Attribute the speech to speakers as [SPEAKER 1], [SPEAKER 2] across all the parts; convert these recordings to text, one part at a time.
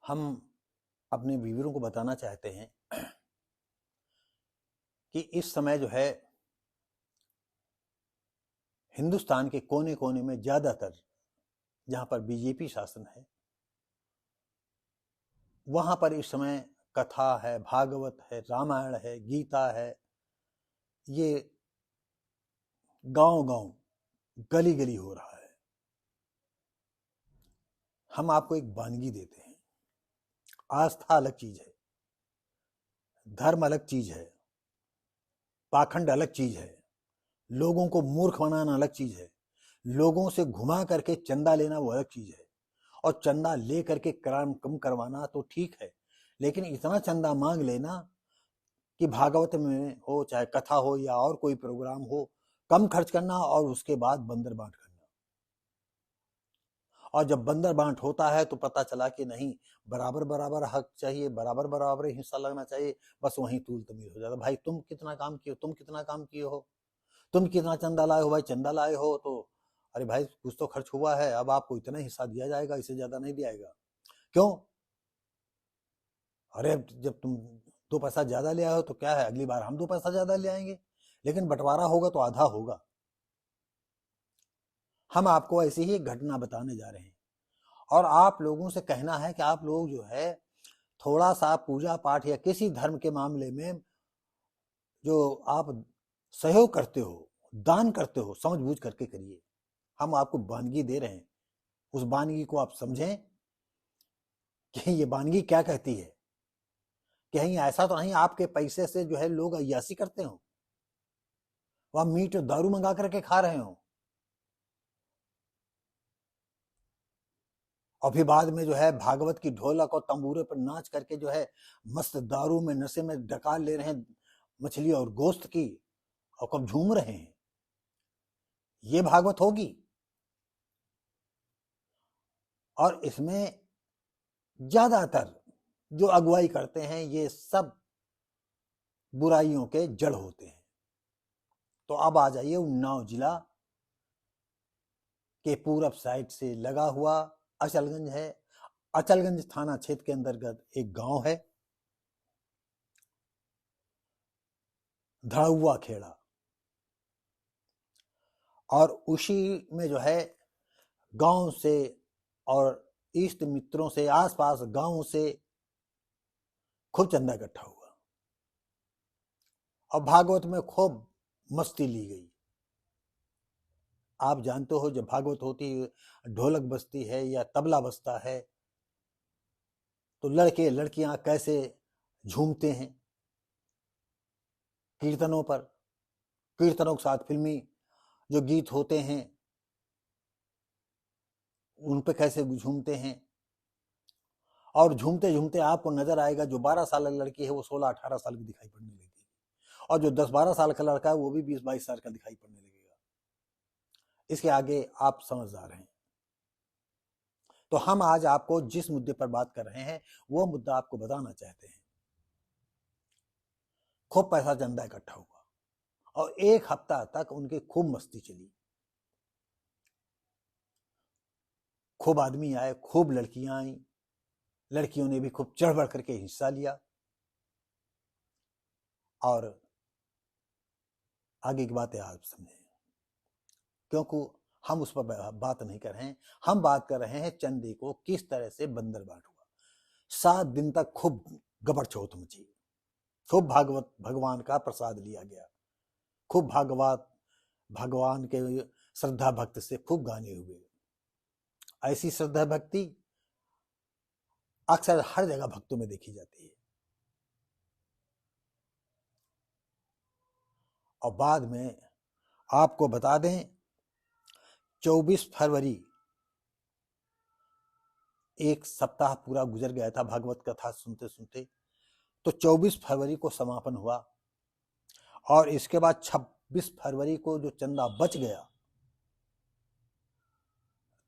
[SPEAKER 1] हम अपने व्यूअरों को बताना चाहते हैं कि इस समय जो है हिंदुस्तान के कोने कोने में ज़्यादातर जहाँ पर बीजेपी शासन है वहाँ पर इस समय कथा है, भागवत है, रामायण है, गीता है, ये गांव गांव गली गली हो रहा है। हम आपको एक वानगी देते हैं। आस्था अलग चीज है, धर्म अलग चीज है, पाखंड अलग चीज है, लोगों को मूर्ख बनाना अलग चीज है, लोगों से घुमा करके चंदा लेना वो अलग चीज है। और चंदा ले करके काम कम करवाना तो ठीक है, लेकिन इतना चंदा मांग लेना कि भागवत में हो चाहे कथा हो या और कोई प्रोग्राम हो, कम खर्च करना और उसके बाद बंदर बांट करना। और जब बंदर बांट होता है तो पता चला कि नहीं, बराबर बराबर हक चाहिए, बराबर बराबर हिस्सा लगना चाहिए, बस वहीं तूल तमीज हो जाता। भाई तुम कितना काम किए हो, तुम कितना काम किए हो, तुम कितना चंदा लाए हो, भाई चंदा लाए हो तो अरे भाई कुछ तो खर्च हुआ है, अब आपको इतना हिस्सा दिया जाएगा, इससे ज्यादा नहीं दिया जाएगा। क्यों? अरे जब तुम 2 पैसा ज्यादा ले आए हो तो क्या है, अगली बार हम 2 पैसा ज्यादा ले आएंगे, लेकिन बंटवारा होगा तो आधा होगा। हम आपको ऐसी ही एक घटना बताने जा रहे हैं और आप लोगों से कहना है कि आप लोग जो है थोड़ा सा पूजा पाठ या किसी धर्म के मामले में जो आप सहयोग करते हो, दान करते हो, समझ बूझ करके करिए। हम आपको वानगी दे रहे हैं, उस वानगी को आप समझें कि ये वानगी क्या कहती है। कहीं ऐसा तो नहीं आपके पैसे से जो है लोग अय्यासी करते हो, वह मीट और दारू मंगा करके खा रहे हो, और फिर बाद में जो है भागवत की ढोलक और तंबूरे पर नाच करके जो है मस्त दारू में नशे में डकार ले रहे हैं मछली और गोश्त की, और कब झूम रहे हैं। ये भागवत होगी? और इसमें ज्यादातर जो अगुवाई करते हैं ये सब बुराइयों के जड़ होते हैं। तो अब आ जाइए उन्नाव जिला के पूरब साइड से लगा हुआ अचलगंज है। अचलगंज थाना क्षेत्र के अंतर्गत एक गांव है धड़ुआ खेड़ा, और उसी में जो है गांव से और इष्ट मित्रों से, आसपास गांव से खूब चंदा इकट्ठा हुआ और भागवत में खूब मस्ती ली गई। आप जानते हो जब भागवत होती है, ढोलक बजती है या तबला बजता है तो लड़के लड़कियां कैसे झूमते हैं कीर्तनों पर। कीर्तनों के साथ फिल्मी जो गीत होते हैं उन पे कैसे झूमते हैं। और झूमते झूमते आपको नजर आएगा जो 12 साल की लड़की है वो 16-18 साल की दिखाई पड़ने लगेगी, और जो 10-12 साल का लड़का है वो भी 20-22 साल का दिखाई पड़ने लगेगा। इसके आगे आप समझदार हैं। तो हम आज आपको जिस मुद्दे पर बात कर रहे हैं वो मुद्दा आपको बताना चाहते हैं। खूब पैसा चंदा इकट्ठा हुआ और 1 हफ्ता तक उनकी खूब मस्ती चली। खूब आदमी आए, खूब लड़कियां आई, लड़कियों ने भी खूब चढ़ बढ़ करके हिस्सा लिया। और आगे की बातें आप समझें, क्योंकि हम उस पर बात नहीं कर रहे हैं। हम बात कर रहे हैं चंदे को किस तरह से बंदर बांट हुआ। 7 दिन तक खूब गबड़ चौथ मची, खूब भागवत भगवान का प्रसाद लिया गया, खूब भागवत भगवान के श्रद्धा भक्त से खूब गाने हुए। ऐसी श्रद्धा भक्ति अक्सर हर जगह भक्तों में देखी जाती है। और बाद में आपको बता दें 24 फरवरी, एक सप्ताह पूरा गुजर गया था भागवत कथा सुनते सुनते, तो 24 फरवरी को समापन हुआ और इसके बाद 26 फरवरी को जो चंदा बच गया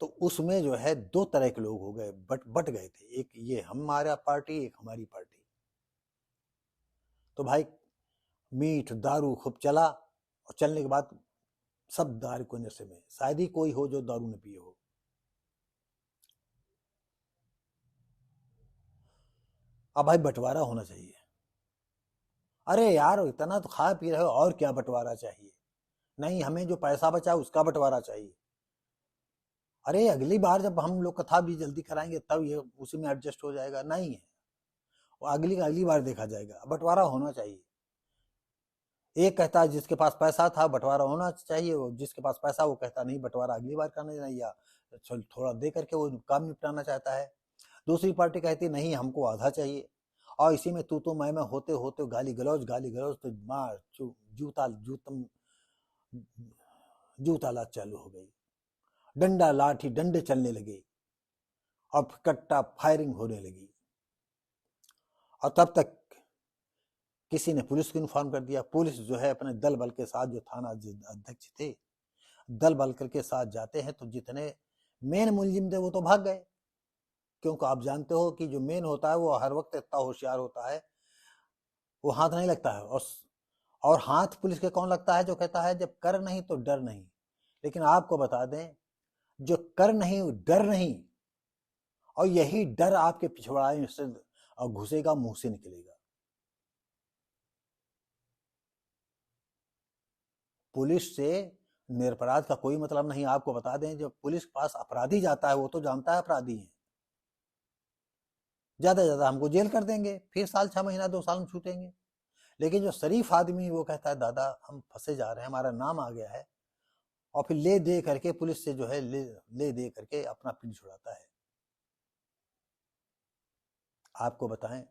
[SPEAKER 1] तो उसमें जो है 2 तरह के लोग हो गए, बट गए थे। एक ये हमारा पार्टी, एक हमारी पार्टी। तो भाई मीठ दारू खूब चला और चलने के बाद सब दारू को नशे में, शायद ही कोई हो जो दारू न पिए हो। अब भाई बंटवारा होना चाहिए। अरे यार इतना तो खा पी रहे हो, और क्या बंटवारा चाहिए? नहीं, हमें जो पैसा बचा उसका बंटवारा चाहिए। अरे अगली बार जब हम लोग कथा भी जल्दी कराएंगे तब ये उसी में एडजस्ट हो जाएगा, नहीं है वो अगली बार देखा जाएगा। बंटवारा होना चाहिए। एक कहता है जिसके पास पैसा था बंटवारा होना चाहिए, वो जिसके पास पैसा वो कहता नहीं बंटवारा अगली बार करना चाहिए, या थोड़ा दे करके वो काम निपटाना चाहता है। दूसरी पार्टी कहती नहीं हमको आधा चाहिए, और इसी में तू तो मैं होते होते गाली गलौज तो मार जूतालात चालू हो गई, डंडा लाठी डंडे चलने लगे और कट्टा फायरिंग होने लगी। और तब तक किसी ने पुलिस को इन्फॉर्म कर दिया। पुलिस जो है अपने दल बल के साथ, जो थाना अध्यक्ष थे, दल बल के साथ जाते हैं तो जितने मेन मुलजिम थे वो तो भाग गए, क्योंकि आप जानते हो कि जो मेन होता है वो हर वक्त इतना होशियार होता है, वो हाथ नहीं लगता है। और हाथ पुलिस के कौन लगता है? जो कहता है जब कर नहीं तो डर नहीं। लेकिन आपको बता दें, जो कर नहीं डर नहीं, और यही डर आपके पिछवाड़े से घुसेगा, मुंह से निकलेगा। पुलिस से निरपराध का कोई मतलब नहीं। आपको बता दें, जब पुलिस के पास अपराधी जाता है वो तो जानता है अपराधी है, ज्यादा से ज्यादा हमको जेल कर देंगे, फिर साल 6 महीना 2 साल में छूटेंगे। लेकिन जो शरीफ आदमी वो कहता है दादा हम फंसे जा रहे हैं, हमारा नाम आ गया है, और फिर ले दे करके पुलिस से जो है ले दे करके अपना पिंड छुड़ाता है। आपको बताएं,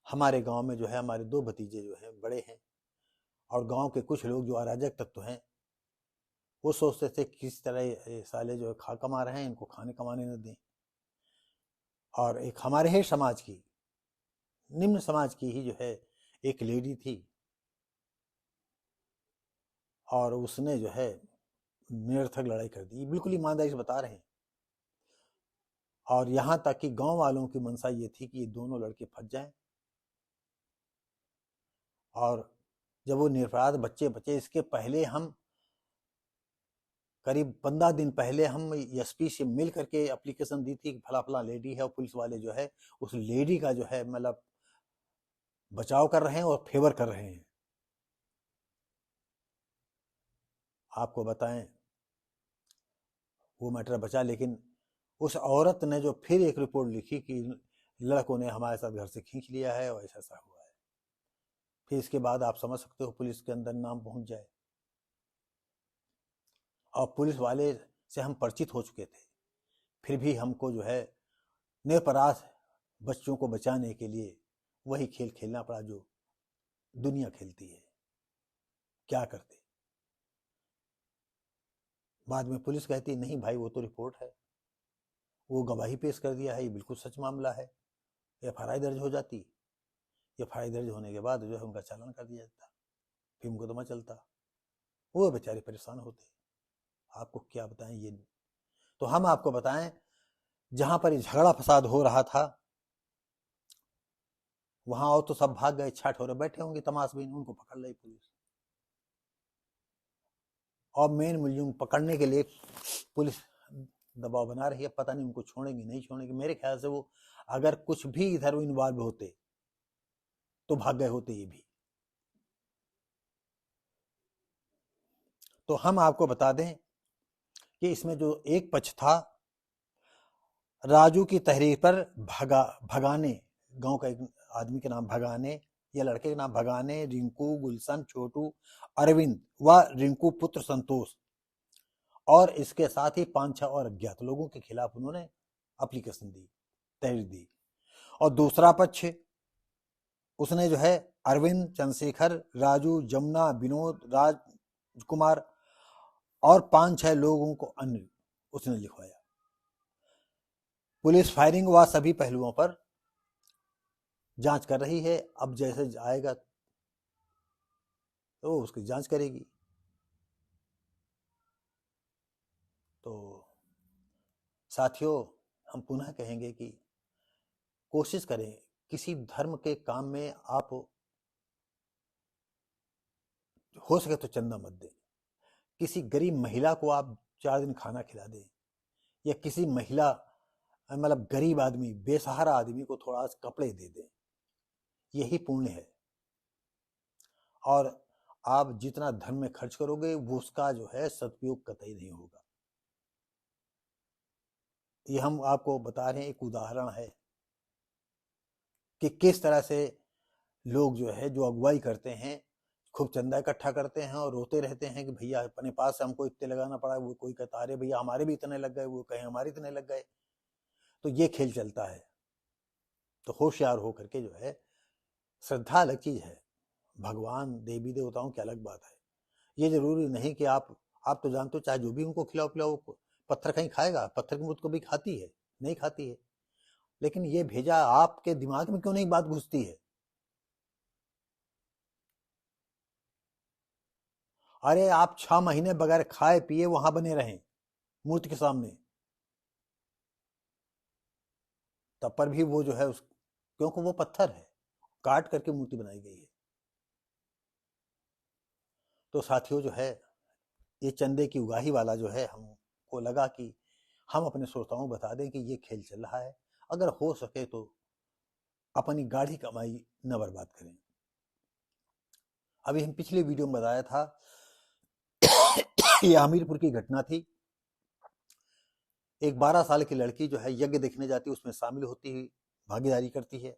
[SPEAKER 1] हमारे गांव में जो है हमारे 2 भतीजे जो है बड़े हैं, और गांव के कुछ लोग जो अराजक तत्व हैं वो सोचते थे किस तरह ये साले जो है खा कमा रहे हैं, इनको खाने कमाने न दें। और एक हमारे ही समाज की, निम्न समाज की ही जो है एक लेडी थी, और उसने जो है निरर्थक लड़ाई कर दी, बिल्कुल ईमानदारी से बता रहे हैं। और यहाँ तक कि गांव वालों की मंशा ये थी कि ये दोनों लड़के फंस जाएं, और जब वो निरपराध बच्चे बचे, इसके पहले हम करीब 15 दिन पहले हम एसपी से मिल करके एप्लीकेशन दी थी कि फला फला लेडी है, और पुलिस वाले जो है उस लेडी का जो है मतलब बचाव कर रहे हैं और फेवर कर रहे हैं। आपको बताएं वो मैटर बचा, लेकिन उस औरत ने जो फिर एक रिपोर्ट लिखी कि लड़कों ने हमारे साथ घर से खींच लिया है और ऐसा ऐसा हुआ है, फिर इसके बाद आप समझ सकते हो पुलिस के अंदर नाम पहुंच जाए। और पुलिस वाले से हम परिचित हो चुके थे, फिर भी हमको जो है निरपराध बच्चों को बचाने के लिए वही खेल खेलना पड़ा जो दुनिया खेलती है। क्या करते? बाद में पुलिस कहती नहीं भाई वो तो रिपोर्ट है, वो गवाही पेश कर दिया है, ये बिल्कुल सच मामला है। एफआईआर दर्ज हो जाती, एफआईआर दर्ज होने के बाद जो है उनका चालान कर दिया जाता, फिर मुकदमा चलता, वो बेचारे परेशान होते। आपको क्या बताएं ये। तो हम आपको बताएं, जहां पर झगड़ा फसाद हो रहा था वहां और तो सब भाग गए, छठ हो रहे बैठे होंगे तमाशबीन, उनको पकड़ ली पुलिस। और मेन मुलजिम पकड़ने के लिए पुलिस दबाव बना रही है, पता नहीं उनको छोड़ेंगे नहीं छोड़ेंगे। मेरे ख्याल से वो अगर कुछ भी इधर इन्वॉल्व होते तो भाग गए होते ये भी। तो हम आपको बता दें कि इसमें जो एक पक्ष था, राजू की तहरीर पर भगाने, गांव का एक आदमी के नाम भगाने या लड़के के नाम भगाने, रिंकू, गुलशन, छोटू, अरविंद व रिंकू पुत्र संतोष, और इसके साथ ही 5-6 और अज्ञात लोगों के खिलाफ उन्होंने एप्लीकेशन दी, तहरीर दी। और दूसरा पक्ष, उसने जो है अरविंद, चंद्रशेखर, राजू, जमुना, विनोद, राजकुमार और 5-6 लोगों को अन्य उसने लिखवाया। पुलिस फायरिंग व सभी पहलुओं पर जांच कर रही है। अब जैसे आएगा तो उसकी जांच करेगी। तो साथियों, हम पुनः कहेंगे कि कोशिश करें किसी धर्म के काम में आप हो सके तो चंदा मत दें। किसी गरीब महिला को आप 4 दिन खाना खिला दें, या किसी महिला मतलब गरीब आदमी, बेसहारा आदमी को थोड़ा कपड़े दे दें, यही पुण्य है। और आप जितना धर्म में खर्च करोगे वो उसका जो है सदुपयोग कतई नहीं होगा। ये हम आपको बता रहे हैं, एक उदाहरण है कि किस तरह से लोग जो है, जो अगुवाई करते हैं, खूब चंदा इकट्ठा करते हैं और रोते रहते हैं कि भैया अपने पास हमको इतने लगाना पड़ा। वो कोई कहता अरे भैया हमारे भी इतने लग गए, वो कहें हमारे इतने लग गए। तो ये खेल चलता है। तो होशियार होकर के जो है, श्रद्धा अलग चीज है, भगवान देवी देवताओं की अलग बात है। ये जरूरी नहीं कि आप तो जानते हो, चाहे जो भी उनको खिलाओ पिलाओ, पत्थर कहीं खाएगा? पत्थर की मूर्त को भी खाती है? नहीं खाती है। लेकिन ये भेजा आपके दिमाग में क्यों नहीं बात घुसती है? अरे आप 6 महीने बगैर खाए पिए वहां बने रहें मूर्ति के सामने, तब पर भी वो जो है क्योंकि वो पत्थर है, काट करके मूर्ति बनाई गई है। तो साथियों जो है, ये चंदे की उगाही वाला जो है, हमको लगा कि हम अपने श्रोताओं को बता दें कि ये खेल चल रहा है। अगर हो सके तो अपनी गाढ़ी कमाई न बर्बाद करें। अभी हम पिछले वीडियो में बताया था ये हमीरपुर की घटना थी। एक 12 साल की लड़की जो है यज्ञ देखने जाती है, उसमें शामिल होती हुई भागीदारी करती है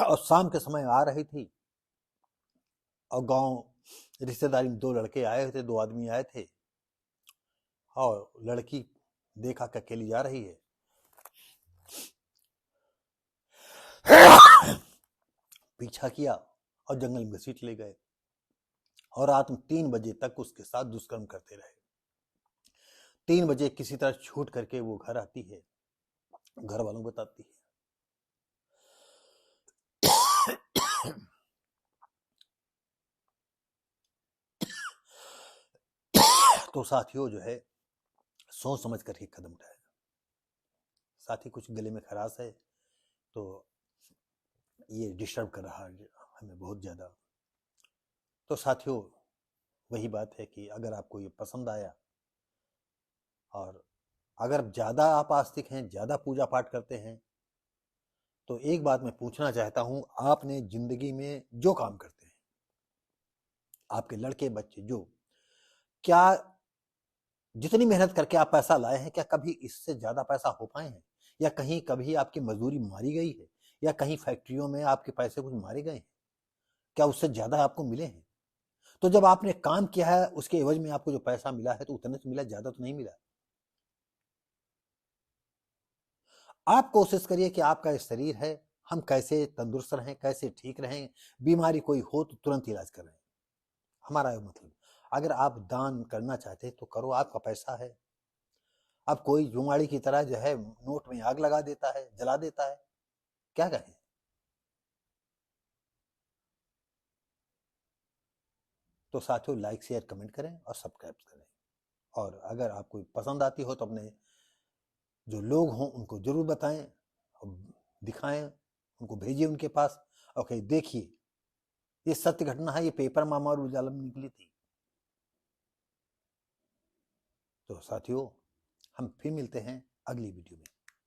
[SPEAKER 1] और शाम के समय आ रही थी और गांव रिश्तेदारी में 2 लड़के आए थे, 2 आदमी आए थे और लड़की देखा कि अकेली जा रही है। पीछा किया और जंगल में घसीट ले गए और रात में 3 बजे तक उसके साथ दुष्कर्म करते रहे। 3 बजे किसी तरह छूट करके वो घर आती है, घर वालों को बताती है। तो साथियों जो है, सोच समझ करके कदम उठाए। साथी कुछ गले में खराश है तो ये डिस्टर्ब कर रहा है हमें बहुत ज़्यादा। तो साथियों वही बात है कि अगर आपको ये पसंद आया और अगर ज़्यादा आप आस्तिक हैं, ज़्यादा पूजा पाठ करते हैं, तो एक बात मैं पूछना चाहता हूं, आपने जिंदगी में जो काम करते हैं, आपके लड़के बच्चे जो, क्या जितनी मेहनत करके आप पैसा लाए हैं, क्या कभी इससे ज्यादा पैसा हो पाए हैं? या कहीं कभी आपकी मजदूरी मारी गई है? या कहीं फैक्ट्रियों में आपके पैसे कुछ मारे गए हैं? क्या उससे ज्यादा आपको मिले हैं? तो जब आपने काम किया है, उसके एवज में आपको जो पैसा मिला है तो उतने से मिला, ज्यादा तो नहीं मिला। आप कोशिश करिए कि आपका शरीर है, हम कैसे तंदुरुस्त रहें, कैसे ठीक रहें, बीमारी कोई हो तो तुरंत इलाज करें। हमारा मतलब, अगर आप दान करना चाहते हैं तो करो, आपका पैसा है। अब कोई जुमाड़ी की तरह जो है नोट में आग लगा देता है, जला देता है, क्या कहें? तो साथियों लाइक शेयर कमेंट करें और सब्सक्राइब करें। और अगर आपको पसंद आती हो तो अपने जो लोग हों उनको जरूर बताएं, दिखाएं, उनको भेजिए उनके पास। ओके, देखिए ये सत्य घटना है, ये पेपर में अमर उजाला में निकली थी। तो साथियों हम फिर मिलते हैं अगली वीडियो में।